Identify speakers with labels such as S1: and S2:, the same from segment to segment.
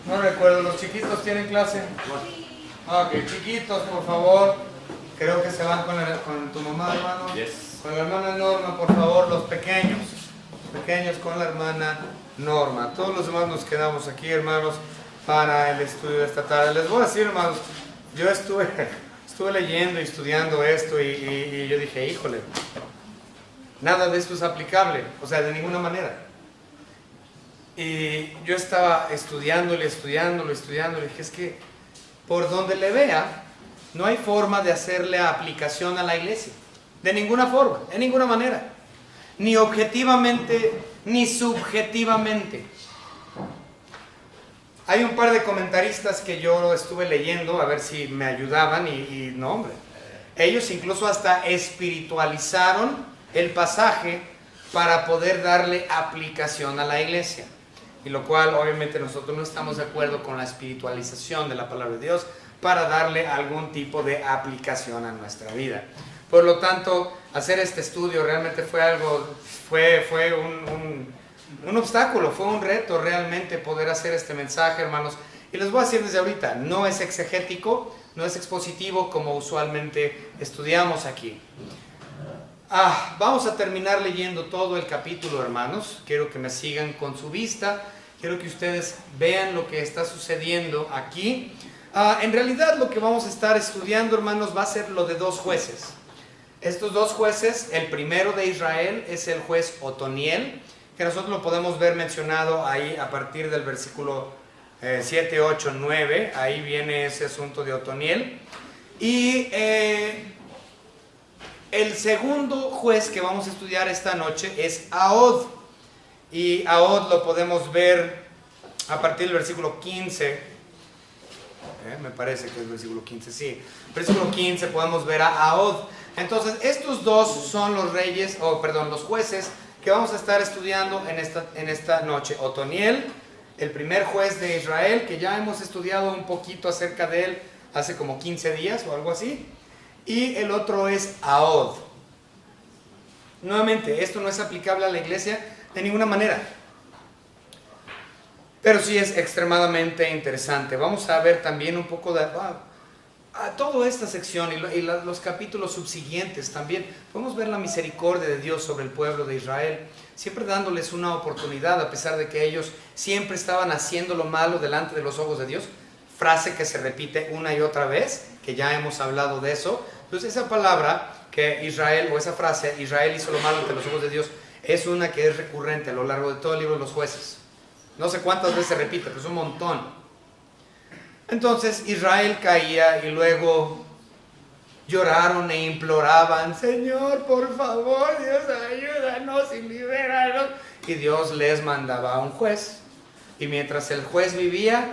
S1: No recuerdo, ¿los chiquitos tienen clase? Ok, chiquitos, por favor. Creo que se van con tu mamá, hermano.
S2: Yes.
S1: Con la hermana Norma, por favor, los pequeños. Los pequeños con la hermana Norma. Todos los demás nos quedamos aquí, hermanos, para el estudio de esta tarde. Les voy a decir, hermanos, yo estuve leyendo y estudiando esto y yo dije, híjole, nada de esto es aplicable, o sea, de ninguna manera. Y yo estaba estudiándolo, y dije, es que por donde le vea, no hay forma de hacerle aplicación a la iglesia. De ninguna forma, de ninguna manera. Ni objetivamente, ni subjetivamente. Hay un par de comentaristas que yo estuve leyendo, a ver si me ayudaban, y no, hombre. Ellos incluso hasta espiritualizaron el pasaje para poder darle aplicación a la iglesia. Y lo cual, obviamente, nosotros no estamos de acuerdo con la espiritualización de la palabra de Dios para darle algún tipo de aplicación a nuestra vida. Por lo tanto, hacer este estudio realmente fue un obstáculo, fue un reto realmente poder hacer este mensaje, hermanos. Y les voy a decir desde ahorita, no es exegético, no es expositivo como usualmente estudiamos aquí. Vamos a terminar leyendo todo el capítulo, hermanos. Quiero que me sigan con su vista. Quiero que ustedes vean lo que está sucediendo aquí. En realidad lo que vamos a estar estudiando, hermanos, va a ser lo de dos jueces. Estos dos jueces, el primero de Israel es el juez Otoniel, que nosotros lo podemos ver mencionado ahí a partir del versículo 7, 8, 9. Ahí viene ese asunto de Otoniel. Y el segundo juez que vamos a estudiar esta noche es Ahod. Y Ahod lo podemos ver a partir del versículo 15. Me parece que es el versículo 15, sí. Versículo 15 podemos ver a Ahod. Entonces, estos dos son los los jueces que vamos a estar estudiando en esta noche. Otoniel, el primer juez de Israel, que ya hemos estudiado un poquito acerca de él hace como 15 días o algo así. Y el otro es Ahod. Nuevamente, esto no es aplicable a la iglesia de ninguna manera, pero sí es extremadamente interesante. Vamos a ver también un poco de toda esta sección y los capítulos subsiguientes también. Podemos ver la misericordia de Dios sobre el pueblo de Israel, siempre dándoles una oportunidad a pesar de que ellos siempre estaban haciendo lo malo delante de los ojos de Dios. Frase que se repite una y otra vez, que ya hemos hablado de eso. Entonces esa palabra que Israel, o esa frase, Israel hizo lo malo ante los ojos de Dios, es una que es recurrente a lo largo de todo el libro de los jueces. No sé cuántas veces se repite, pero es un montón. Entonces Israel caía y luego lloraron e imploraban, Señor, por favor, Dios, ayúdanos y libéranos. Y Dios les mandaba a un juez. Y mientras el juez vivía,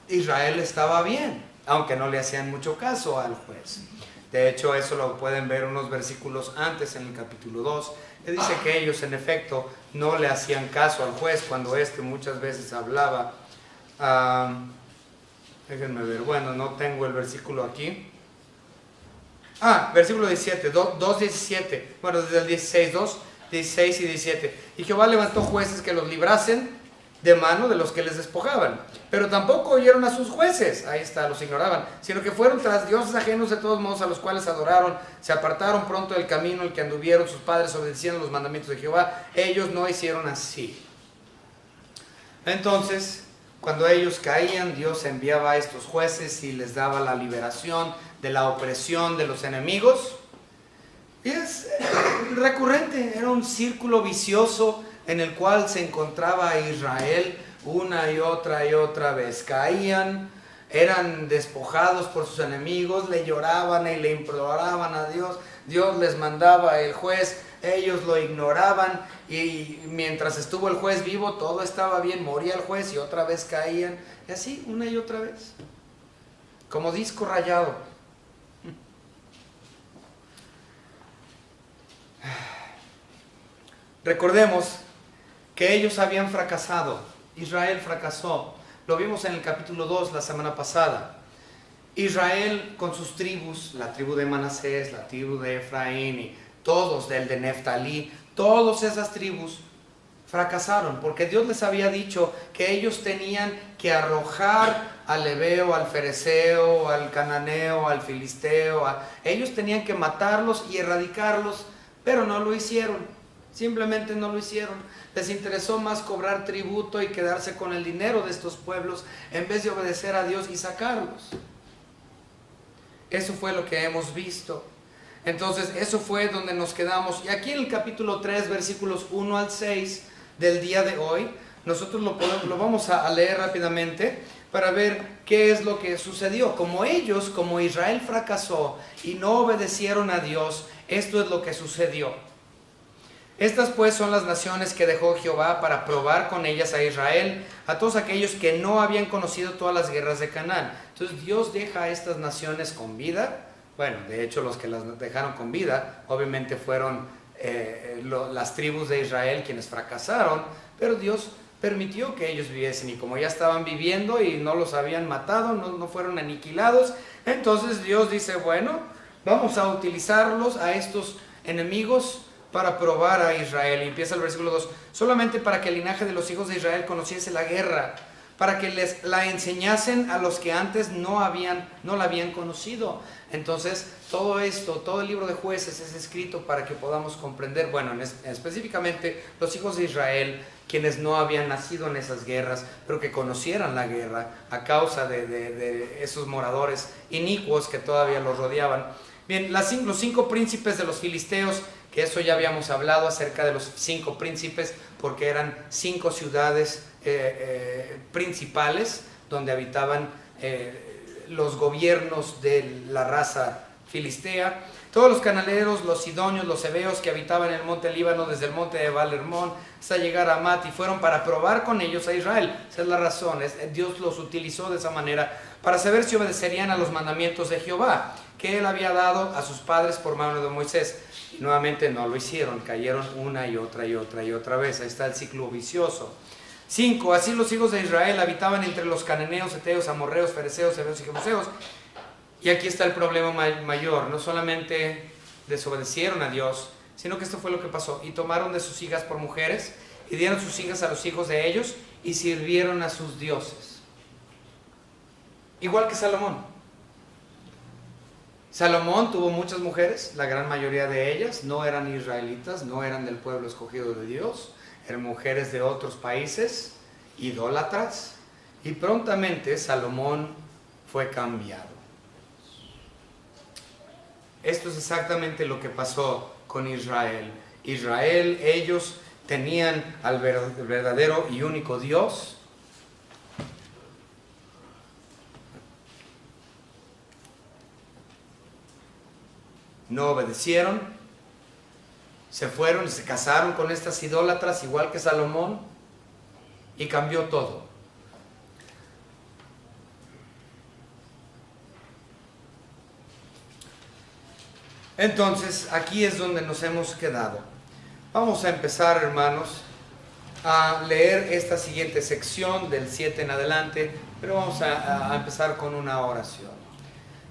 S1: Israel estaba bien, aunque no le hacían mucho caso al juez. De hecho, eso lo pueden ver unos versículos antes en el capítulo 2, que dice que ellos en efecto no le hacían caso al juez cuando éste muchas veces hablaba. Déjenme ver, bueno, no tengo el versículo aquí. Versículo 17, 2.17, bueno, desde el 16 y 17. Y Jehová levantó jueces que los librasen de mano de los que les despojaban, pero tampoco oyeron a sus jueces, ahí está, los ignoraban, sino que fueron tras dioses ajenos de todos modos a los cuales adoraron, se apartaron pronto del camino el que anduvieron sus padres obedeciendo los mandamientos de Jehová. Ellos no hicieron así. Entonces, cuando ellos caían, Dios enviaba a estos jueces y les daba la liberación de la opresión de los enemigos. Y es recurrente, era un círculo vicioso en el cual se encontraba Israel una y otra vez. Caían, eran despojados por sus enemigos, le lloraban y le imploraban a Dios. Dios les mandaba el juez, ellos lo ignoraban y mientras estuvo el juez vivo todo estaba bien, moría el juez y otra vez caían. Y así una y otra vez, como disco rayado. Recordemos que ellos habían fracasado. Israel fracasó. Lo vimos en el capítulo 2 la semana pasada. Israel con sus tribus, la tribu de Manasés, la tribu de Efraín y todos del de Neftalí, todas esas tribus fracasaron, porque Dios les había dicho que ellos tenían que arrojar al heveo, al fereceo, al cananeo, al filisteo, ellos tenían que matarlos y erradicarlos, pero no lo hicieron, simplemente no lo hicieron. Les interesó más cobrar tributo y quedarse con el dinero de estos pueblos en vez de obedecer a Dios y sacarlos. Eso fue lo que hemos visto. Entonces, eso fue donde nos quedamos. Y aquí en el capítulo 3, versículos 1 al 6 del día de hoy, nosotros lo vamos a leer rápidamente para ver qué es lo que sucedió. Como Israel fracasó y no obedecieron a Dios, esto es lo que sucedió. Estas pues son las naciones que dejó Jehová para probar con ellas a Israel, a todos aquellos que no habían conocido todas las guerras de Canaán. Entonces Dios deja a estas naciones con vida. Bueno, de hecho los que las dejaron con vida obviamente fueron las tribus de Israel quienes fracasaron, pero Dios permitió que ellos viviesen, y como ya estaban viviendo y no los habían matado, no fueron aniquilados, entonces Dios dice, bueno, vamos a utilizarlos a estos enemigos para probar a Israel. Y empieza el versículo 2, solamente para que el linaje de los hijos de Israel conociese la guerra, para que les la enseñasen a los que antes no la habían conocido. Entonces, todo esto, todo el libro de Jueces es escrito para que podamos comprender, bueno, específicamente los hijos de Israel, quienes no habían nacido en esas guerras, pero que conocieran la guerra a causa de esos moradores inicuos que todavía los rodeaban. Bien, los 5 príncipes de los filisteos, que eso ya habíamos hablado acerca de los 5 príncipes, porque eran 5 ciudades principales donde habitaban los gobiernos de la raza filistea. Todos los cananeos, los sidonios, los heveos que habitaban en el monte Líbano, desde el monte de Baal-Hermón hasta llegar a Amat, y fueron para probar con ellos a Israel. Esa es la razón, Dios los utilizó de esa manera para saber si obedecerían a los mandamientos de Jehová, que él había dado a sus padres por mano de Moisés. Y nuevamente no lo hicieron, cayeron una y otra y otra y otra vez. Ahí está el ciclo vicioso. 5. Así los hijos de Israel habitaban entre los cananeos, heteos, amorreos, fereceos, heveos y jebuseos. Y aquí está el problema mayor. No solamente desobedecieron a Dios, sino que esto fue lo que pasó. Y tomaron de sus hijas por mujeres, y dieron sus hijas a los hijos de ellos, y sirvieron a sus dioses. Igual que Salomón. Salomón tuvo muchas mujeres, la gran mayoría de ellas no eran israelitas, no eran del pueblo escogido de Dios, eran mujeres de otros países, idólatras, y prontamente Salomón fue cambiado. Esto es exactamente lo que pasó con Israel. Israel, ellos tenían al verdadero y único Dios. No obedecieron, se fueron y se casaron con estas idólatras igual que Salomón, y cambió todo. Entonces, aquí es donde nos hemos quedado. Vamos a empezar, hermanos, a leer esta siguiente sección del 7 en adelante, pero vamos a empezar con una oración.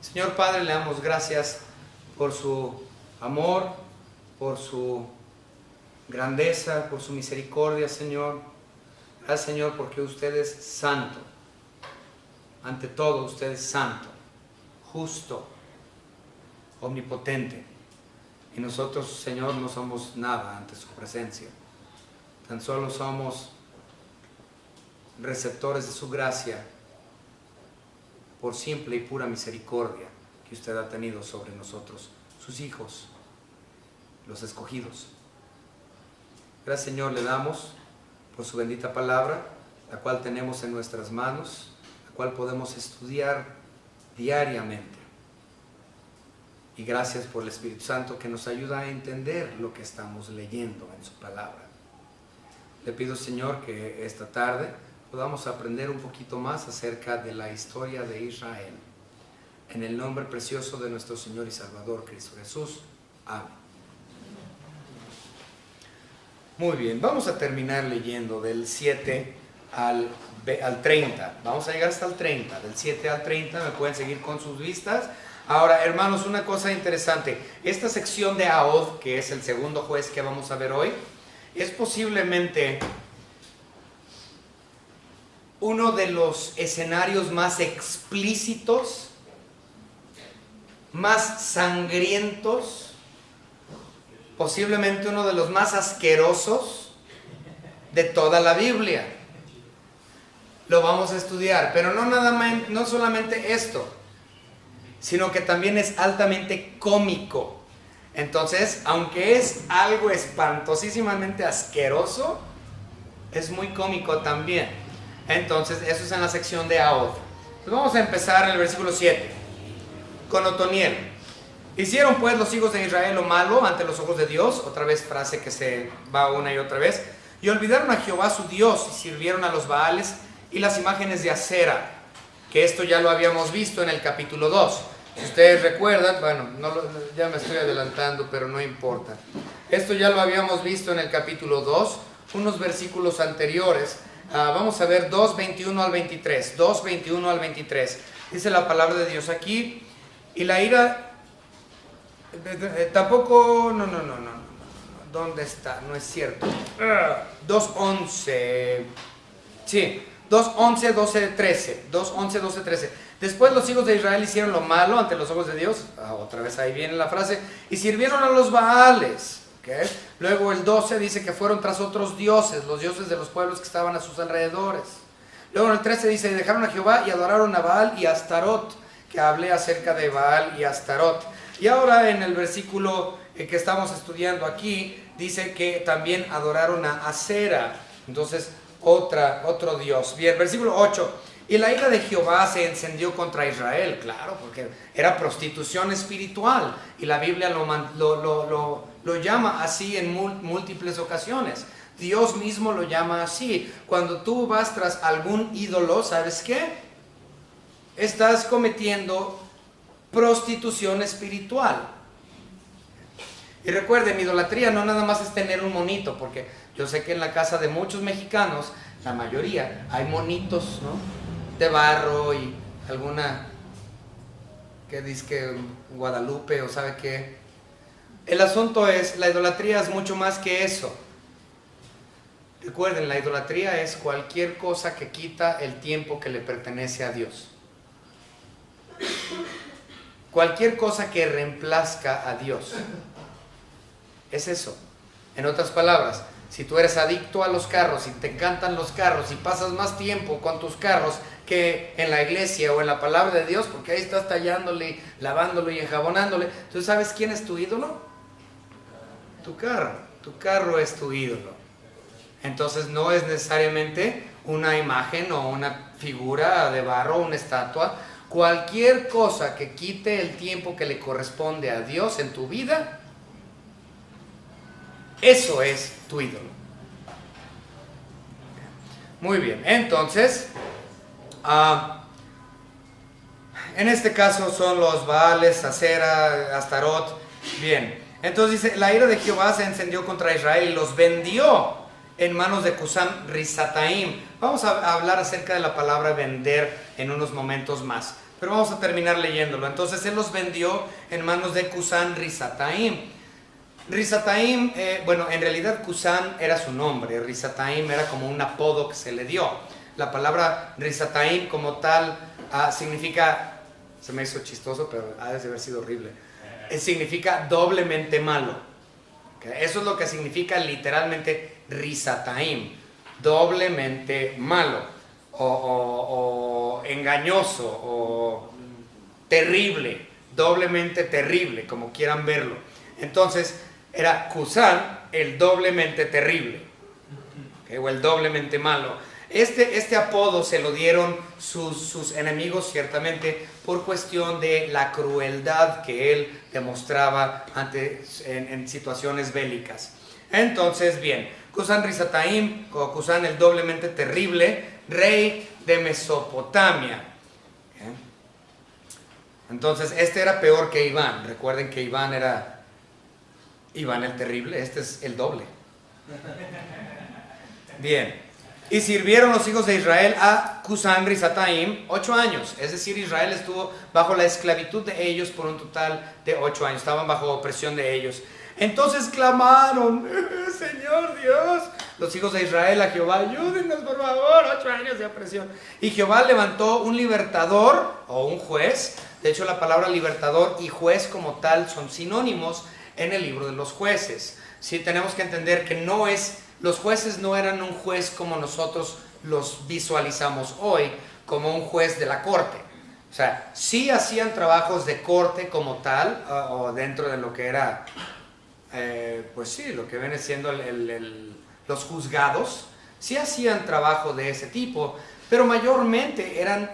S1: Señor Padre, le damos gracias por su amor, por su grandeza, por su misericordia, Señor. Gracias, Señor, porque usted es santo. Ante todo, usted es santo, justo, omnipotente. Y nosotros, Señor, no somos nada ante su presencia. Tan solo somos receptores de su gracia por simple y pura misericordia que usted ha tenido sobre nosotros, sus hijos, los escogidos. Gracias, Señor, le damos por su bendita palabra, la cual tenemos en nuestras manos, la cual podemos estudiar diariamente. Y gracias por el Espíritu Santo que nos ayuda a entender lo que estamos leyendo en su palabra. Le pido, Señor, que esta tarde podamos aprender un poquito más acerca de la historia de Israel. En el nombre precioso de nuestro Señor y Salvador, Cristo Jesús. Amén. Muy bien, vamos a terminar leyendo del 7 al 30. Vamos a llegar hasta el 30. Del 7 al 30, me pueden seguir con sus vistas. Ahora, hermanos, una cosa interesante. Esta sección de Ahod, que es el segundo juez que vamos a ver hoy, es posiblemente uno de los escenarios más explícitos, más sangrientos, posiblemente uno de los más asquerosos de toda la Biblia. Lo vamos a estudiar, pero no solamente esto, sino que también es altamente cómico. Entonces, aunque es algo espantosísimamente asqueroso, es muy cómico también. Entonces, eso es en la sección de Ahod. Pues vamos a empezar en el versículo 7, con Otoniel. Hicieron pues los hijos de Israel lo malo ante los ojos de Dios, otra vez frase que se va una y otra vez, y olvidaron a Jehová su Dios y sirvieron a los Baales y las imágenes de Acera, que esto ya lo habíamos visto en el capítulo 2. Si ustedes recuerdan, bueno, ya me estoy adelantando, pero no importa. Esto ya lo habíamos visto en el capítulo 2, unos versículos anteriores. Vamos a ver 2:21 al 23. 2:21 al 23. Dice la palabra de Dios aquí. Y la ira... tampoco... No. ¿Dónde está? No es cierto. 2:11. Sí. 2:11, 12, 13. 2:11, 12, 13. Después los hijos de Israel hicieron lo malo ante los ojos de Dios. Otra vez ahí viene la frase. Y sirvieron a los Baales. ¿Okay? Luego el 12 dice que fueron tras otros dioses, los dioses de los pueblos que estaban a sus alrededores. Luego en el 13 dice, dejaron a Jehová y adoraron a Baal y a Astarot, que hablé acerca de Baal y Astarot. Y ahora en el versículo que estamos estudiando aquí, dice que también adoraron a Acera, entonces otro dios. Bien, versículo 8. Y la ira de Jehová se encendió contra Israel, claro, porque era prostitución espiritual. Y la Biblia lo llama así en múltiples ocasiones. Dios mismo lo llama así. Cuando tú vas tras algún ídolo, ¿sabes qué? Estás cometiendo prostitución espiritual. Y recuerden, idolatría no nada más es tener un monito, porque yo sé que en la casa de muchos mexicanos, la mayoría, hay monitos, ¿no?, de barro y alguna que dice que Guadalupe o sabe qué. El asunto es, la idolatría es mucho más que eso. Recuerden, la idolatría es cualquier cosa que quita el tiempo que le pertenece a Dios. Cualquier cosa que reemplazca a Dios. Es eso. En otras palabras, si tú eres adicto a los carros y te encantan los carros y pasas más tiempo con tus carros que en la iglesia o en la palabra de Dios, porque ahí estás tallándole, lavándolo y enjabonándole, ¿tú sabes quién es tu ídolo? Tu carro. Tu carro es tu ídolo. Entonces no es necesariamente una imagen o una figura de barro o una estatua. Cualquier cosa que quite el tiempo que le corresponde a Dios en tu vida, eso es tu ídolo. Muy bien, entonces, en este caso son los Baales, Acera, Astarot. Bien, entonces dice, la ira de Jehová se encendió contra Israel y los vendió en manos de Cusán Risataim. Vamos a hablar acerca de la palabra vender en unos momentos más, pero vamos a terminar leyéndolo. Entonces él los vendió en manos de Cusán Risataim. Risataim, bueno, en realidad Cusán era su nombre, Risataim era como un apodo que se le dio. La palabra Risataim como tal significa, se me hizo chistoso, pero ha de haber sido horrible, significa doblemente malo. ¿Okay? Eso es lo que significa literalmente Risataim, doblemente malo, o engañoso, o terrible, doblemente terrible, como quieran verlo. Entonces, era Cusán, el doblemente terrible, ¿okay?, o el doblemente malo. Este apodo se lo dieron sus enemigos, ciertamente, por cuestión de la crueldad que él demostraba en situaciones bélicas. Entonces, bien, Cusán Risataim, o Cusán el doblemente terrible, rey de Mesopotamia. ¿Okay? Entonces, este era peor que Iván. Recuerden que Iván era Iván el terrible, este es el doble. Bien, Y sirvieron los hijos de Israel a Cusán Risataim 8 años. Es decir, Israel estuvo bajo la esclavitud de ellos por un total de 8 años. Estaban bajo opresión de ellos. Entonces clamaron, Señor Dios, los hijos de Israel a Jehová, ayúdenos por favor, 8 años de opresión. Y Jehová levantó un libertador o un juez. De hecho, la palabra libertador y juez como tal son sinónimos en el libro de los jueces. Sí, tenemos que entender que los jueces no eran un juez como nosotros los visualizamos hoy, como un juez de la corte. O sea, sí hacían trabajos de corte como tal, o dentro de lo que era, pues sí, lo que viene siendo los juzgados, sí hacían trabajo de ese tipo, pero mayormente eran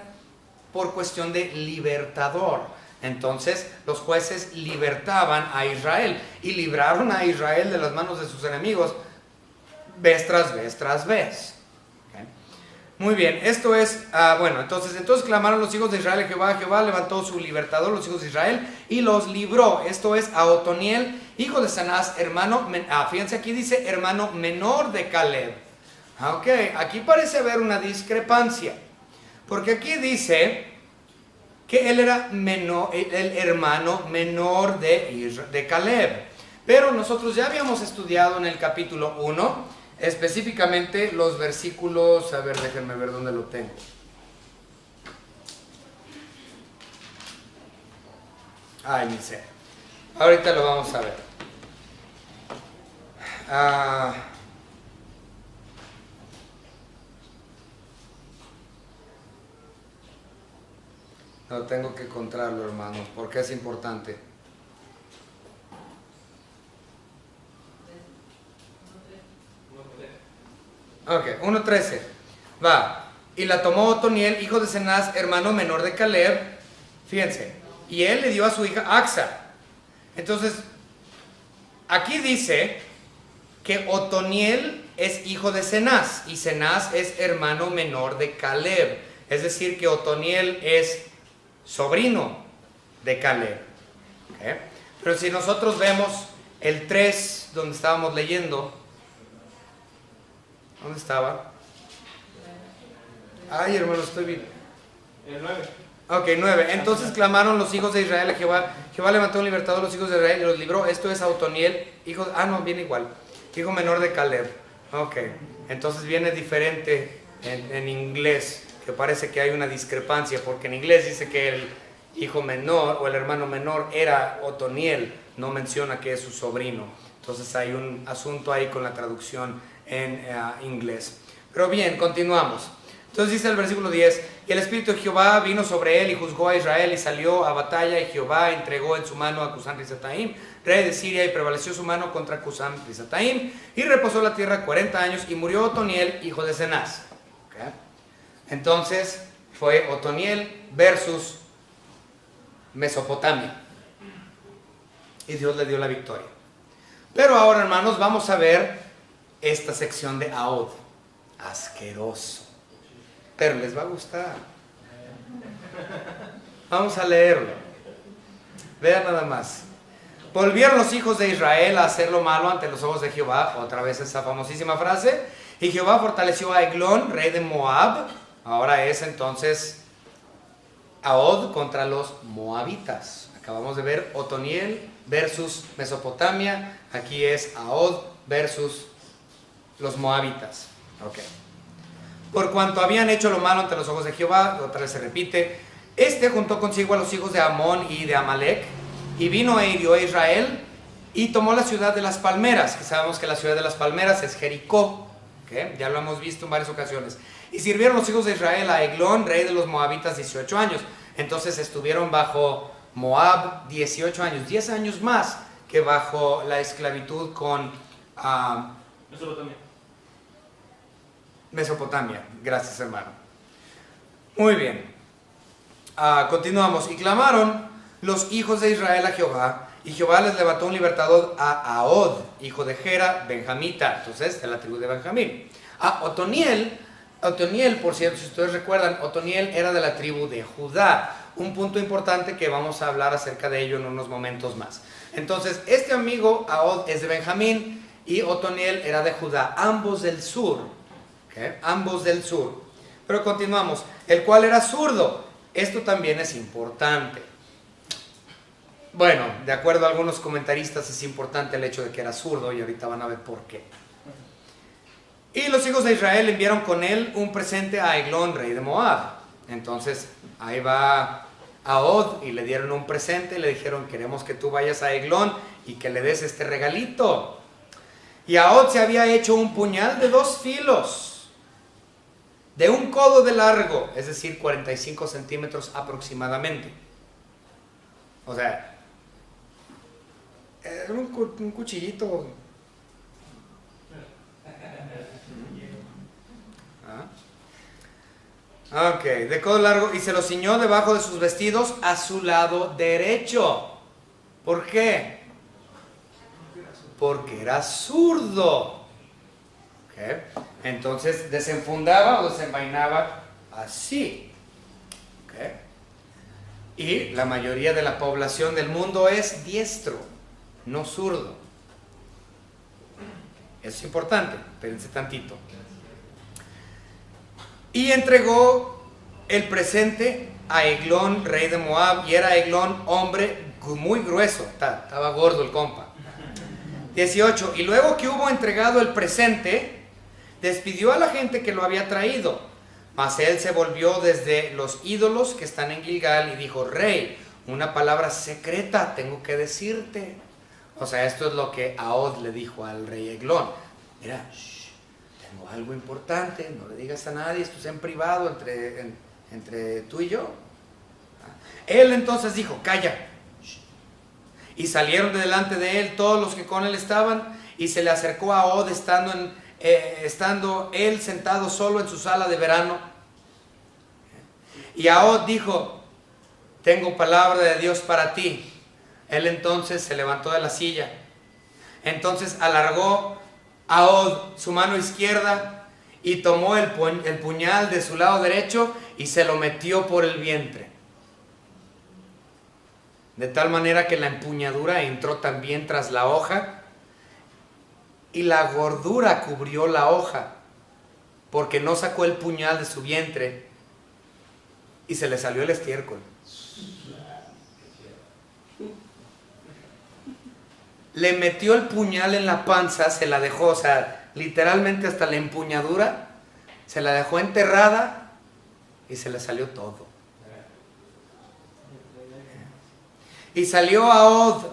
S1: por cuestión de libertador. Entonces los jueces libertaban a Israel y libraron a Israel de las manos de sus enemigos vez tras vez tras vez. ¿Okay? Muy bien, esto es, bueno, entonces clamaron los hijos de Israel a Jehová. Jehová levantó su libertador, los hijos de Israel, y los libró. Esto es a Otoniel, hijo de Cenaz, hermano, fíjense aquí dice hermano menor de Caleb. Ok, aquí parece haber una discrepancia, porque aquí dice que él era el hermano menor de Caleb. Pero nosotros ya habíamos estudiado en el capítulo 1, específicamente los versículos, a ver, déjenme ver dónde lo tengo. Ay, ni sé. Ahorita lo vamos a ver. No, tengo que encontrarlo, hermanos, porque es importante. Ok, 1:13. Va. Y la tomó Otoniel, hijo de Cenaz, hermano menor de Caleb. Fíjense. Y él le dio a su hija Axa. Entonces, aquí dice que Otoniel es hijo de Cenaz. Y Cenaz es hermano menor de Caleb. Es decir, que Otoniel es sobrino de Caleb. ¿Okay? Pero si nosotros vemos el 3, donde estábamos leyendo, ¿dónde estaba? Ay, hermano, estoy bien.
S2: El 9.
S1: Ok, 9. Entonces clamaron los hijos de Israel a Jehová. Jehová levantó un libertador a los hijos de Israel y los libró. Esto es a Otoniel, hijo de, no, viene igual. Hijo menor de Caleb. Ok, entonces viene diferente en inglés, que parece que hay una discrepancia, porque en inglés dice que el hijo menor o el hermano menor era Otoniel, no menciona que es su sobrino. Entonces hay un asunto ahí con la traducción en inglés. Pero bien, continuamos. Entonces dice el versículo 10, y el Espíritu de Jehová vino sobre él y juzgó a Israel y salió a batalla, y Jehová entregó en su mano a Cusán Risataim, rey de Siria, y prevaleció su mano contra Cusán Risataim, y reposó la tierra 40 años, y murió Otoniel, hijo de Cenaz. ¿Okay? Entonces fue Otoniel versus Mesopotamia, y Dios le dio la victoria. Pero ahora, hermanos, vamos a ver esta sección de Ahod. Asqueroso. Pero les va a gustar. Vamos a leerlo. Vean nada más. Volvieron los hijos de Israel a hacer lo malo ante los ojos de Jehová. Otra vez esa famosísima frase. Y Jehová fortaleció a Eglón, rey de Moab. Ahora es entonces Ahod contra los moabitas. Acabamos de ver Otoniel versus Mesopotamia. Aquí es Ahod versus los moabitas. Ok. Por cuanto habían hecho lo malo ante los ojos de Jehová, otra vez se repite, juntó consigo a los hijos de Amón y de Amalek, y vino e hirió a Israel, y tomó la ciudad de las palmeras, que sabemos que la ciudad de las palmeras es Jericó, ¿okay? Ya lo hemos visto en varias ocasiones. Y sirvieron los hijos de Israel a Eglón, rey de los moabitas, 18 años. Entonces estuvieron bajo Moab 18 años, 10 años más que bajo la esclavitud con Mesopotamia. Gracias, hermano. Muy bien. Continuamos. Y clamaron los hijos de Israel a Jehová, y Jehová les levantó un libertador a Ahod, hijo de Gera, benjamita, entonces de la tribu de Benjamín. Otoniel, por cierto, si ustedes recuerdan, Otoniel era de la tribu de Judá. Un punto importante que vamos a hablar acerca de ello en unos momentos más. Entonces, este amigo Ahod es de Benjamín y Otoniel era de Judá, ambos del sur. ¿okay? Ambos del sur. Pero continuamos. El cual era zurdo. Esto también es importante. Bueno, de acuerdo a algunos comentaristas es importante el hecho de que era zurdo y ahorita van a ver por qué. Y los hijos de Israel enviaron con él un presente a Eglón, rey de Moab. Entonces ahí va Ahod y le dieron un presente y le dijeron: queremos que tú vayas a Eglón y que le des este regalito. Y Ahod se había hecho un puñal de 2 filos, de 1 codo de largo, es decir, 45 centímetros aproximadamente. O sea, era un cuchillito. Ok, de codo largo, y se lo ciñó debajo de sus vestidos a su lado derecho. ¿Por qué? Porque era zurdo. Okay. Entonces desenfundaba o desenvainaba así. Okay. Y la mayoría de la población del mundo es diestro, no zurdo. Eso es importante, espérense tantito. Y entregó el presente a Eglón, rey de Moab, y era Eglón hombre muy grueso, estaba gordo el compa. 18. Y luego que hubo entregado el presente, despidió a la gente que lo había traído. Mas él se volvió desde los ídolos que están en Gilgal y dijo: rey, una palabra secreta tengo que decirte. O sea, esto es lo que Ahod le dijo al rey Eglón. Mira, tengo algo importante, no le digas a nadie, esto es en privado entre tú y yo. Él entonces dijo: calla. Y salieron de delante de él todos los que con él estaban, y se le acercó a Ahod estando él sentado solo en su sala de verano. Y Ahod dijo: tengo palabra de Dios para ti. Él entonces se levantó de la silla. Entonces alargó Ahod su mano izquierda y tomó el puñal de su lado derecho y se lo metió por el vientre. De tal manera que la empuñadura entró también tras la hoja y la gordura cubrió la hoja, porque no sacó el puñal de su vientre y se le salió el estiércol. Le metió el puñal en la panza, se la dejó, o sea, literalmente hasta la empuñadura, se la dejó enterrada y se le salió todo. Y salió Ahod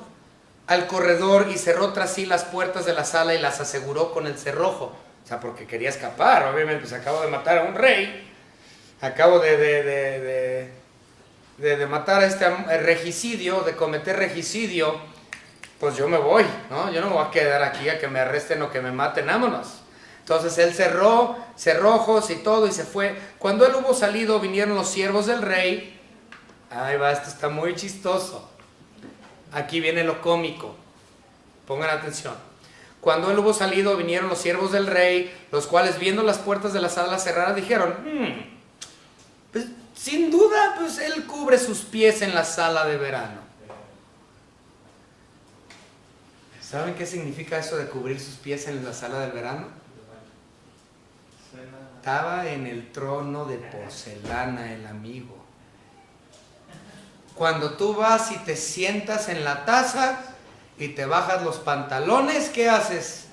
S1: al corredor y cerró tras sí las puertas de la sala y las aseguró con el cerrojo. O sea, porque quería escapar, obviamente, pues acabo de matar a un rey, acabo de matar a este regicidio, de cometer regicidio, pues yo me voy, ¿no? Yo no me voy a quedar aquí a que me arresten o que me maten, vámonos. Entonces él cerró cerrojos y todo y se fue. Cuando él hubo salido, vinieron los siervos del rey. Ahí va, esto está muy chistoso. Aquí viene lo cómico. Pongan atención. Cuando él hubo salido, vinieron los siervos del rey, los cuales, viendo las puertas de la sala cerradas, dijeron: pues sin duda, pues él cubre sus pies en la sala de verano. ¿Saben qué significa eso de cubrir sus pies en la sala del verano? Estaba en el trono de porcelana el amigo. Cuando tú vas y te sientas en la taza y te bajas los pantalones, ¿qué haces?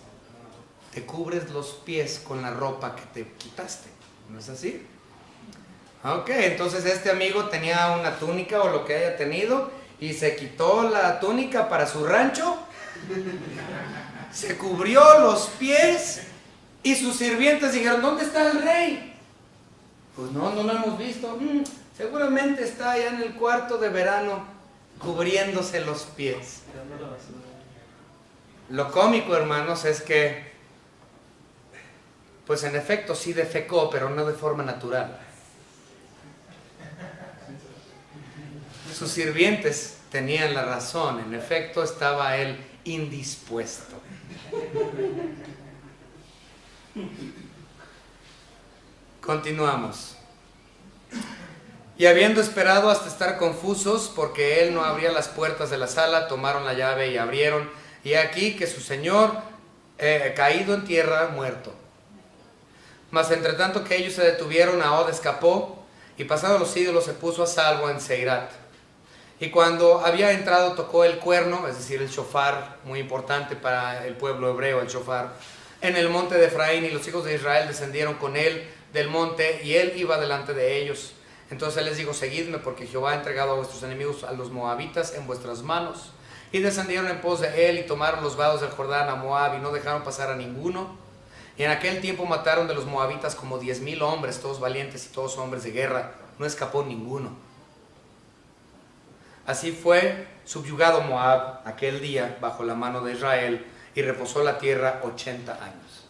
S1: Te cubres los pies con la ropa que te quitaste. ¿No es así? Ok, entonces este amigo tenía una túnica o lo que haya tenido y se quitó la túnica para su rancho, se cubrió los pies y sus sirvientes dijeron: ¿dónde está el rey? Pues no lo hemos visto. Seguramente está allá en el cuarto de verano cubriéndose los pies. Lo cómico, hermanos, es que pues en efecto sí defecó, pero no de forma natural. Sus sirvientes tenían la razón, en efecto estaba él indispuesto. Continuamos. Y habiendo esperado hasta estar confusos, porque él no abría las puertas de la sala, tomaron la llave y abrieron, y aquí que su señor caído en tierra, muerto. Mas entre tanto que ellos se detuvieron, Ahod escapó, y pasando los ídolos se puso a salvo en Seirat. Y cuando había entrado tocó el cuerno, es decir, el shofar, muy importante para el pueblo hebreo, el shofar, en el monte de Efraín, y los hijos de Israel descendieron con él del monte, y él iba delante de ellos. Entonces él les dijo: seguidme, porque Jehová ha entregado a vuestros enemigos, a los moabitas, en vuestras manos. Y descendieron en pos de él, y tomaron los vados del Jordán a Moab, y no dejaron pasar a ninguno. Y en aquel tiempo mataron de los moabitas como 10,000 hombres, todos valientes y todos hombres de guerra. No escapó ninguno. Así fue subyugado Moab aquel día bajo la mano de Israel, y reposó la tierra 80 años.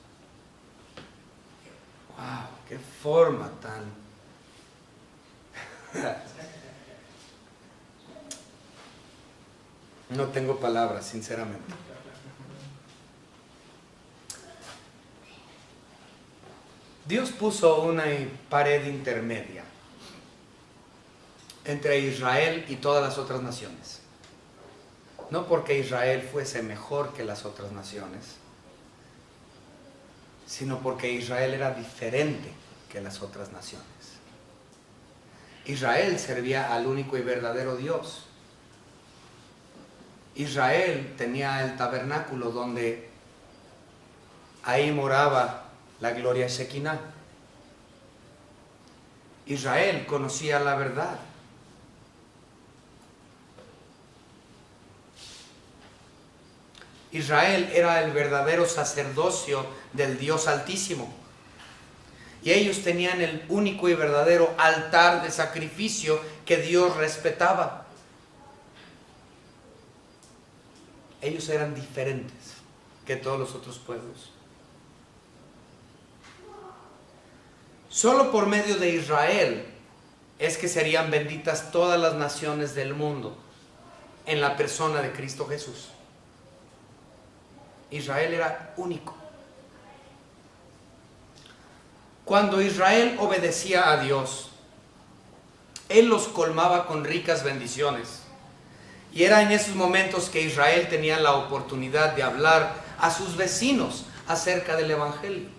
S1: ¡Wow! ¡Qué forma tan! No tengo palabras, sinceramente. Dios puso una pared intermedia entre Israel y todas las otras naciones. No porque Israel fuese mejor que las otras naciones, sino porque Israel era diferente que las otras naciones. Israel servía al único y verdadero Dios. Israel tenía el tabernáculo donde ahí moraba la gloria Shekinah. Israel conocía la verdad. Israel era el verdadero sacerdocio del Dios Altísimo. Y ellos tenían el único y verdadero altar de sacrificio que Dios respetaba. Ellos eran diferentes que todos los otros pueblos. Solo por medio de Israel es que serían benditas todas las naciones del mundo en la persona de Cristo Jesús. Israel era único. Cuando Israel obedecía a Dios, Él los colmaba con ricas bendiciones. Y era en esos momentos que Israel tenía la oportunidad de hablar a sus vecinos acerca del Evangelio.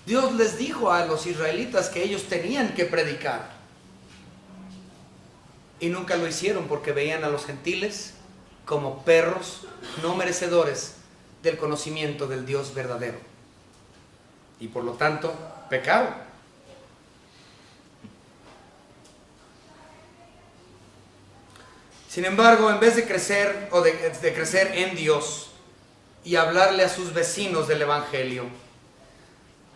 S1: Dios les dijo a los israelitas que ellos tenían que predicar. Y nunca lo hicieron porque veían a los gentiles como perros no merecedores del conocimiento del Dios verdadero. Y por lo tanto, pecaron. Sin embargo, en vez de crecer o de crecer en Dios y hablarle a sus vecinos del Evangelio,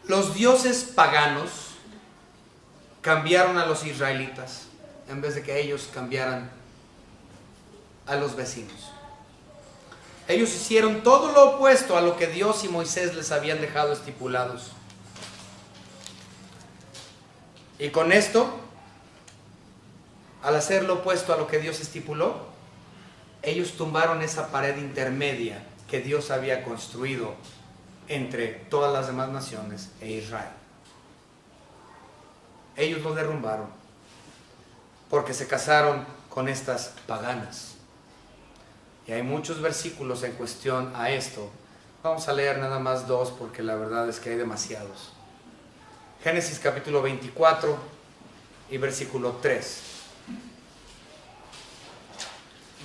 S1: los dioses paganos cambiaron a los israelitas en vez de que ellos cambiaran a los vecinos. Ellos hicieron todo lo opuesto a lo que Dios y Moisés les habían dejado estipulados. Y con esto, al hacer lo opuesto a lo que Dios estipuló, ellos tumbaron esa pared intermedia que Dios había construido entre todas las demás naciones e Israel. Ellos lo derrumbaron porque se casaron con estas paganas. Y hay muchos versículos en cuestión a esto. Vamos a leer nada más 2 porque la verdad es que hay demasiados. Génesis capítulo 24 y versículo 3.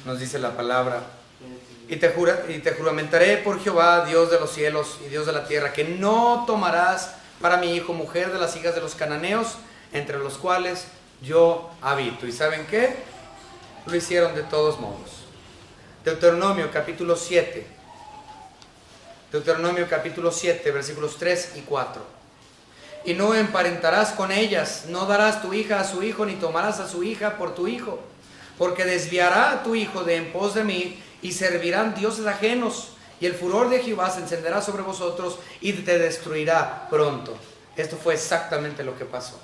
S1: Nos dice la palabra: y te juramentaré por Jehová, Dios de los cielos y Dios de la tierra, que no tomarás para mi hijo mujer de las hijas de los cananeos, entre los cuales yo habito. ¿Y saben qué? Lo hicieron de todos modos. Deuteronomio capítulo 7. Deuteronomio capítulo 7, versículos 3 y 4. Y no emparentarás con ellas, no darás tu hija a su hijo, ni tomarás a su hija por tu hijo, porque desviará a tu hijo de en pos de mí, y servirán dioses ajenos, y el furor de Jehová se encenderá sobre vosotros, y te destruirá pronto. Esto fue exactamente lo que pasó.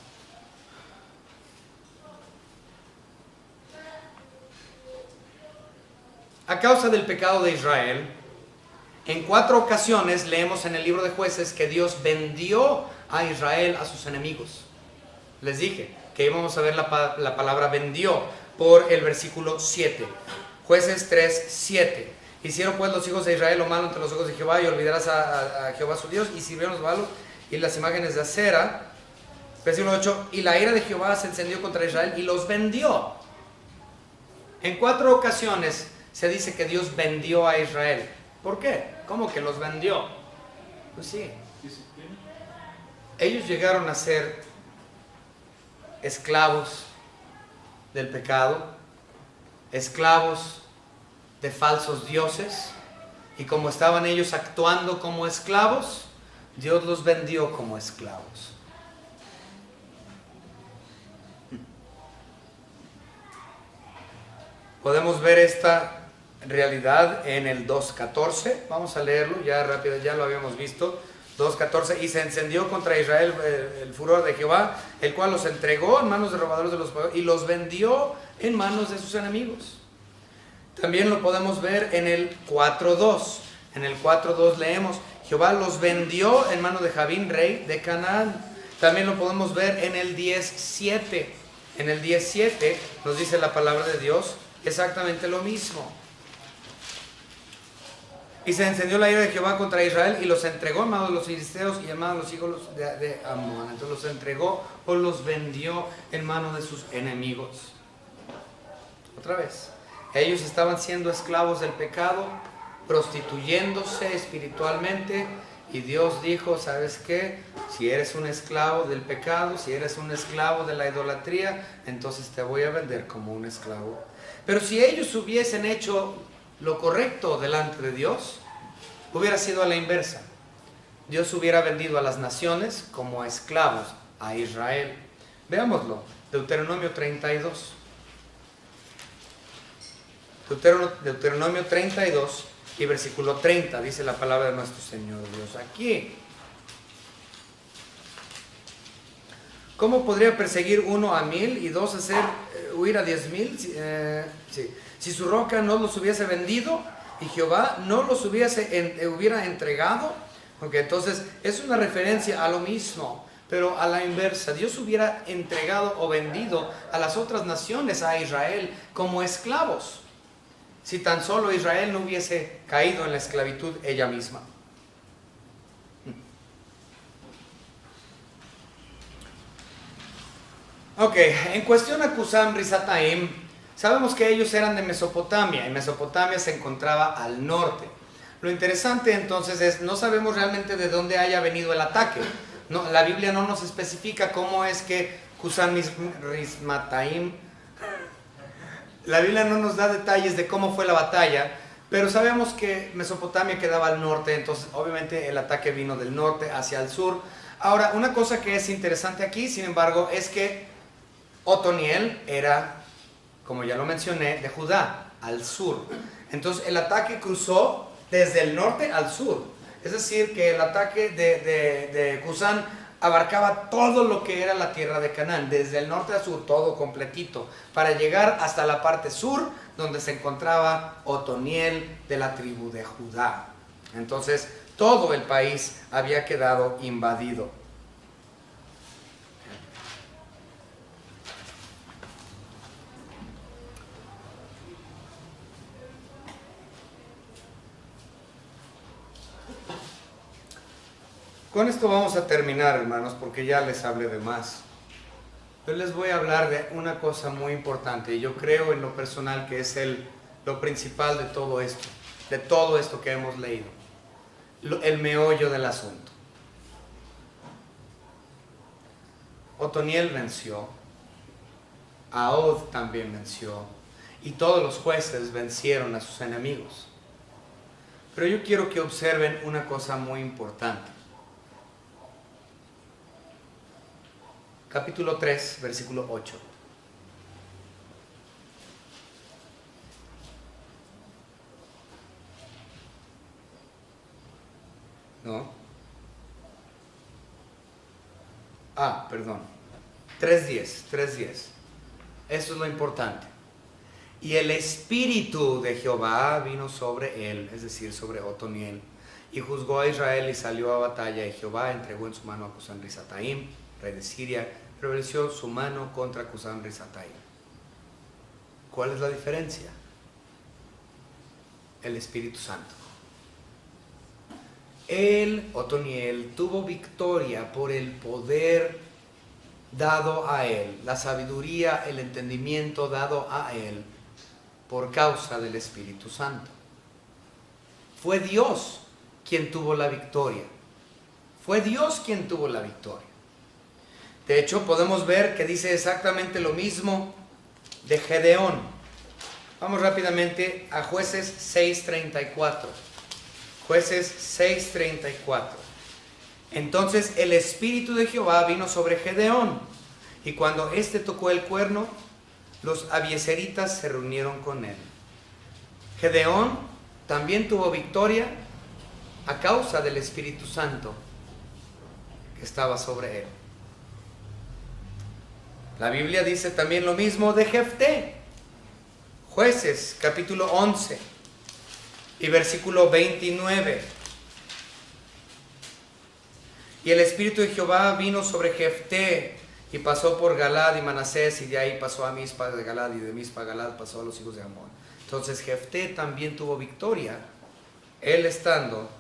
S1: A causa del pecado de Israel, en 4 ocasiones leemos en el libro de Jueces que Dios vendió a Israel a sus enemigos. Les dije que íbamos a ver la palabra vendió por el versículo 7. Jueces 3, 7. Hicieron pues los hijos de Israel lo malo ante los ojos de Jehová, y olvidarás a Jehová su Dios, y sirvieron los malos, y las imágenes de acera. Versículo 8, y la ira de Jehová se encendió contra Israel y los vendió. En 4 ocasiones se dice que Dios vendió a Israel. ¿Por qué? ¿Cómo que los vendió? Pues sí. Ellos llegaron a ser esclavos del pecado, esclavos de falsos dioses, y como estaban ellos actuando como esclavos, Dios los vendió como esclavos. Podemos ver esta realidad en el 2.14. Vamos a leerlo ya rápido, ya lo habíamos visto. 2.14, y se encendió contra Israel el furor de Jehová, el cual los entregó en manos de robadores de los pueblos y los vendió en manos de sus enemigos. También lo podemos ver en el 4.2. En el 4.2 leemos, Jehová los vendió en manos de Jabín, rey de Canaán. También lo podemos ver en el 10.7. En el 10.7 nos dice la palabra de Dios exactamente lo mismo. Y se encendió la ira de Jehová contra Israel y los entregó en manos de los filisteos y en manos de los hijos de Amón. Entonces los entregó o los vendió en manos de sus enemigos. Otra vez, ellos estaban siendo esclavos del pecado, prostituyéndose espiritualmente, y Dios dijo, ¿sabes qué? Si eres un esclavo del pecado, si eres un esclavo de la idolatría, entonces te voy a vender como un esclavo. Pero si ellos hubiesen hecho lo correcto delante de Dios, hubiera sido a la inversa. Dios hubiera vendido a las naciones como esclavos a Israel. Veámoslo, Deuteronomio 32. Deuteronomio 32 y versículo 30, dice la palabra de nuestro Señor Dios. Aquí, ¿cómo podría perseguir 1 a 1000 y 2 hacer huir a 10,000? Si su roca no los hubiese vendido y Jehová no los hubiera entregado. Porque entonces es una referencia a lo mismo, pero a la inversa. Dios hubiera entregado o vendido a las otras naciones, a Israel, como esclavos, si tan solo Israel no hubiese caído en la esclavitud ella misma. Ok, en cuestión a Cusán Risataim, sabemos que ellos eran de Mesopotamia, y Mesopotamia se encontraba al norte. Lo interesante entonces es, no sabemos realmente de dónde haya venido el ataque. No, la Biblia no nos especifica cómo es que Cusán Risataim, la Biblia no nos da detalles de cómo fue la batalla, pero sabemos que Mesopotamia quedaba al norte, entonces obviamente el ataque vino del norte hacia el sur. Ahora, una cosa que es interesante aquí, sin embargo, es que Otoniel era, como ya lo mencioné, de Judá, al sur. Entonces el ataque cruzó desde el norte al sur. Es decir, que el ataque de Cusán abarcaba todo lo que era la tierra de Canaán, desde el norte al sur, todo completito, para llegar hasta la parte sur, donde se encontraba Otoniel de la tribu de Judá. Entonces, todo el país había quedado invadido. Con esto vamos a terminar, hermanos, porque ya les hablé de más. Yo les voy a hablar de una cosa muy importante, y yo creo en lo personal que es lo principal de todo esto que hemos leído, el meollo del asunto. Otoniel venció, Ahod también venció, y todos los jueces vencieron a sus enemigos. Pero yo quiero que observen una cosa muy importante. Capítulo 3, versículo 8. ¿No? Perdón. 3:10. Eso es lo importante. Y el espíritu de Jehová vino sobre él, es decir, sobre Otoniel, y juzgó a Israel y salió a batalla, y Jehová entregó en su mano a Cusán Risataim, rey de Siria, prevaleció su mano contra Cusán Risataim. ¿Cuál es la diferencia? El Espíritu Santo. Otoniel tuvo victoria por el poder dado a él, la sabiduría, el entendimiento dado a él por causa del Espíritu Santo. Fue Dios quien tuvo la victoria. Fue Dios quien tuvo la victoria. De hecho, podemos ver que dice exactamente lo mismo de Gedeón. Vamos rápidamente a Jueces 6:34. Jueces 6:34. Entonces el Espíritu de Jehová vino sobre Gedeón, y cuando éste tocó el cuerno, los abiezeritas se reunieron con él. Gedeón también tuvo victoria a causa del Espíritu Santo que estaba sobre él. La Biblia dice también lo mismo de Jefté. Jueces capítulo 11 y versículo 29. Y el Espíritu de Jehová vino sobre Jefté, y pasó por Galad y Manasés, y de ahí pasó a Mizpa de Galad, y de Mizpa a Galad pasó a los hijos de Amón. Entonces Jefté también tuvo victoria, él estando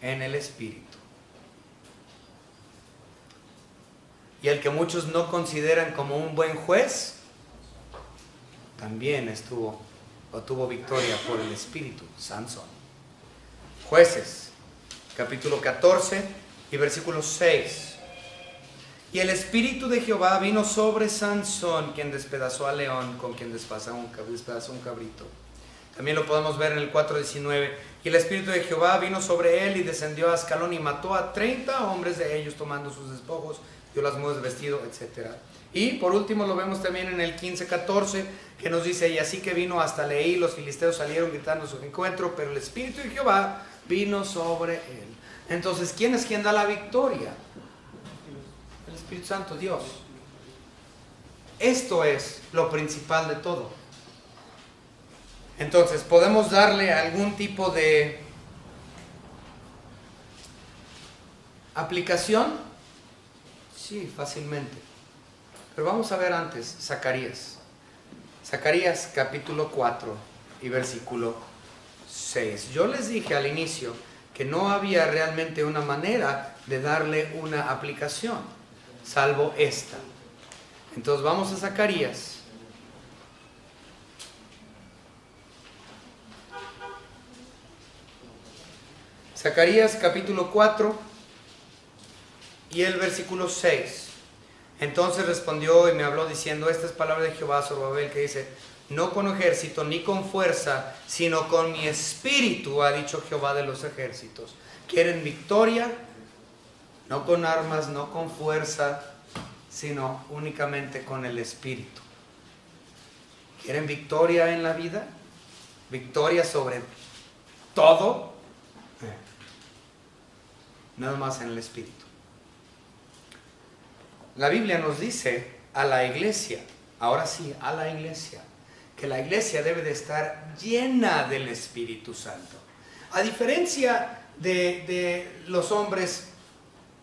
S1: en el Espíritu. Y el que muchos no consideran como un buen juez, también tuvo victoria por el Espíritu, Sansón. Jueces, capítulo 14 y versículo 6. Y el Espíritu de Jehová vino sobre Sansón, quien despedazó al león, con quien despedazó un cabrito. También lo podemos ver en el 4:19. Y el Espíritu de Jehová vino sobre él y descendió a Ascalón y mató a 30 hombres de ellos, tomando sus despojos, dio las mudas de vestido, etc. Y por último lo vemos también en el 15:14, que nos dice: y así que vino hasta Leí, los filisteos salieron gritando a su encuentro, pero el Espíritu de Jehová vino sobre él. Entonces, ¿quién es quien da la victoria? El Espíritu Santo, Dios. Esto es lo principal de todo. Entonces, ¿podemos darle algún tipo de aplicación? Sí, fácilmente. Pero vamos a ver antes Zacarías. Zacarías capítulo 4 y versículo 6. Yo les dije al inicio que no había realmente una manera de darle una aplicación, salvo esta. Entonces vamos a Zacarías. Zacarías capítulo 4 y el versículo 6. Entonces respondió y me habló diciendo: esta es palabra de Jehová a Zorobabel, que dice: no con ejército ni con fuerza, sino con mi espíritu, ha dicho Jehová de los ejércitos. ¿Quieren victoria? No con armas, no con fuerza, sino únicamente con el espíritu. ¿Quieren victoria en la vida? ¿Victoria sobre todo? Nada más en el espíritu. La Biblia nos dice a la iglesia, ahora sí, a la iglesia, que la iglesia debe de estar llena del Espíritu Santo. A diferencia de los hombres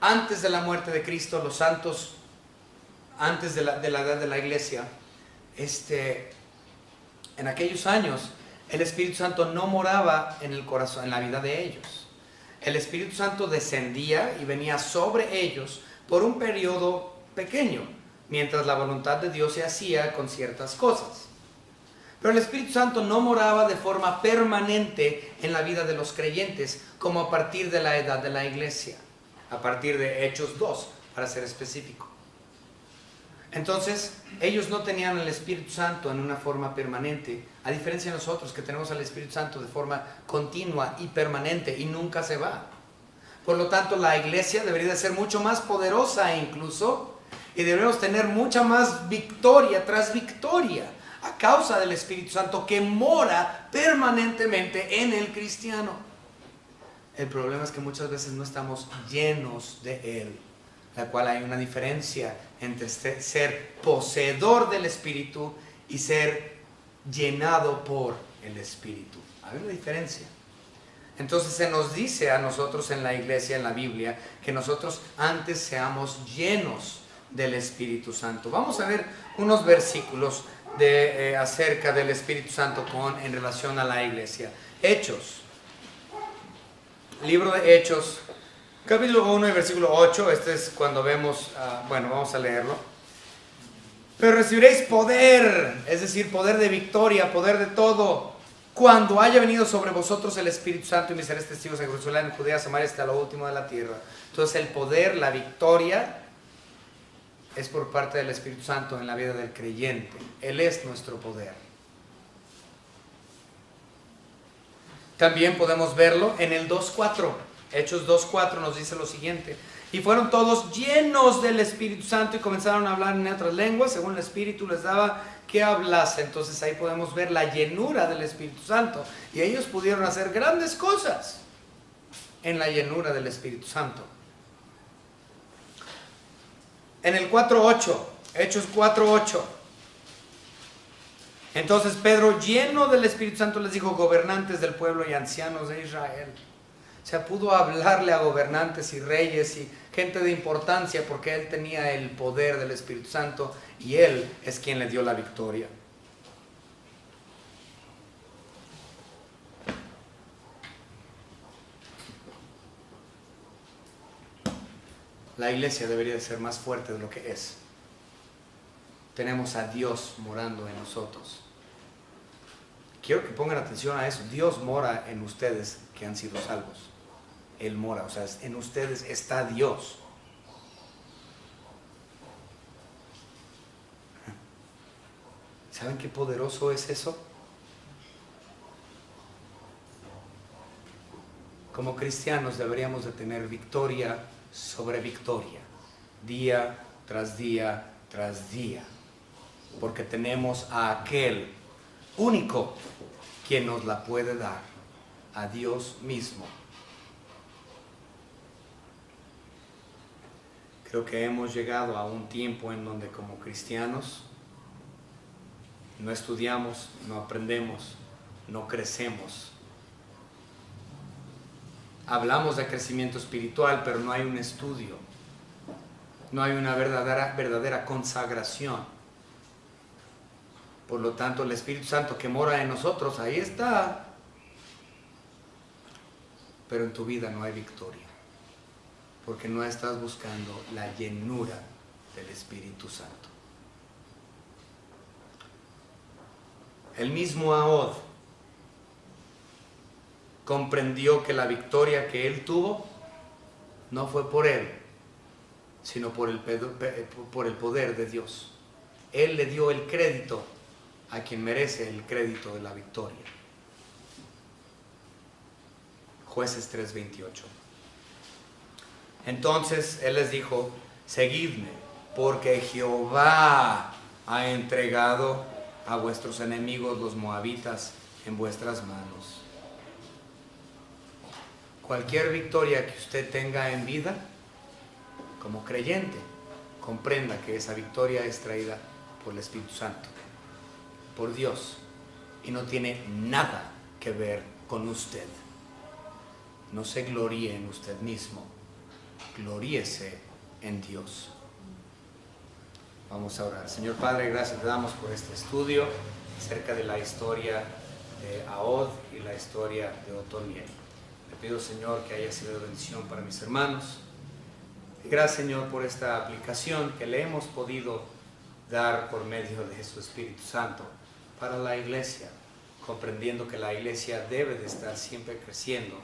S1: antes de la muerte de Cristo, los santos antes de la edad de la iglesia, en aquellos años el Espíritu Santo no moraba en el corazón, en la vida de ellos. El Espíritu Santo descendía y venía sobre ellos por un periodo pequeño, mientras la voluntad de Dios se hacía con ciertas cosas. Pero el Espíritu Santo no moraba de forma permanente en la vida de los creyentes, como a partir de la edad de la iglesia, a partir de Hechos 2, para ser específico. Entonces, ellos no tenían el Espíritu Santo en una forma permanente, a diferencia de nosotros, que tenemos al Espíritu Santo de forma continua y permanente y nunca se va. Por lo tanto, la iglesia debería de ser mucho más poderosa incluso, y deberíamos tener mucha más victoria tras victoria a causa del Espíritu Santo que mora permanentemente en el cristiano. El problema es que muchas veces no estamos llenos de Él, la cual hay una diferencia entre ser poseedor del Espíritu y ser llenado por el Espíritu. Hay una diferencia. Entonces se nos dice a nosotros en la iglesia, en la Biblia, que nosotros antes seamos llenos del Espíritu Santo. Vamos a ver unos versículos acerca del Espíritu Santo en relación a la iglesia. Hechos Libro de Hechos, capítulo 1 y versículo 8. Este es cuando vemos, bueno, vamos a leerlo. Pero recibiréis poder, es decir, poder de victoria, poder de todo, cuando haya venido sobre vosotros el Espíritu Santo, y me seréis testigos en Jerusalén, en Judea, Samaria, hasta lo último de la tierra. Entonces el poder, la victoria, es por parte del Espíritu Santo en la vida del creyente. Él es nuestro poder. También podemos verlo en el 2.4. Hechos 2.4 nos dice lo siguiente: y fueron todos llenos del Espíritu Santo y comenzaron a hablar en otras lenguas según el Espíritu les daba que hablase. Entonces ahí podemos ver la llenura del Espíritu Santo, y ellos pudieron hacer grandes cosas en la llenura del Espíritu Santo. En el 4.8, Hechos 4.8, entonces Pedro, lleno del Espíritu Santo, les dijo: gobernantes del pueblo y ancianos de Israel. O sea, pudo hablarle a gobernantes y reyes y gente de importancia porque él tenía el poder del Espíritu Santo, y él es quien le dio la victoria. La iglesia debería de ser más fuerte de lo que es. Tenemos a Dios morando en nosotros. Quiero que pongan atención a eso. Dios mora en ustedes que han sido salvos. Él mora, o sea, en ustedes está Dios. ¿Saben qué poderoso es eso? Como cristianos deberíamos de tener victoria sobre victoria, día tras día tras día, porque tenemos a aquel único quien nos la puede dar, a Dios mismo. Creo que hemos llegado a un tiempo en donde como cristianos no estudiamos, no aprendemos, no crecemos. Hablamos de crecimiento espiritual, pero no hay un estudio, no hay una verdadera consagración. Por lo tanto, el Espíritu Santo que mora en nosotros, ahí está, pero en tu vida no hay victoria, porque no estás buscando la llenura del Espíritu Santo. El mismo Ahod comprendió que la victoria que él tuvo no fue por él, sino por el poder de Dios. Él le dio el crédito a quien merece el crédito de la victoria. Jueces 3:28. Entonces él les dijo: seguidme, porque Jehová ha entregado a vuestros enemigos los moabitas en vuestras manos. Cualquier victoria que usted tenga en vida, como creyente, comprenda que esa victoria es traída por el Espíritu Santo, por Dios, y no tiene nada que ver con usted. No se gloríe en usted mismo, gloríese en Dios. Vamos a orar. Señor Padre, gracias te damos por este estudio acerca de la historia de Ahod y la historia de Otoniel. Te pido, Señor, que haya sido de bendición para mis hermanos. Y gracias, Señor, por esta aplicación que le hemos podido dar por medio de su Espíritu Santo para la iglesia, comprendiendo que la iglesia debe de estar siempre creciendo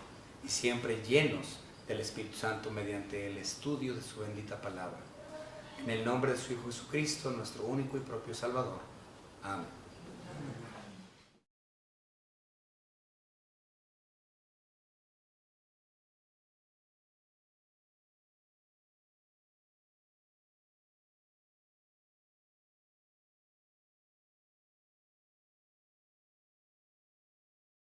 S1: y siempre llenos del Espíritu Santo mediante el estudio de su bendita palabra. En el nombre de su Hijo Jesucristo, nuestro único y propio Salvador. Amén.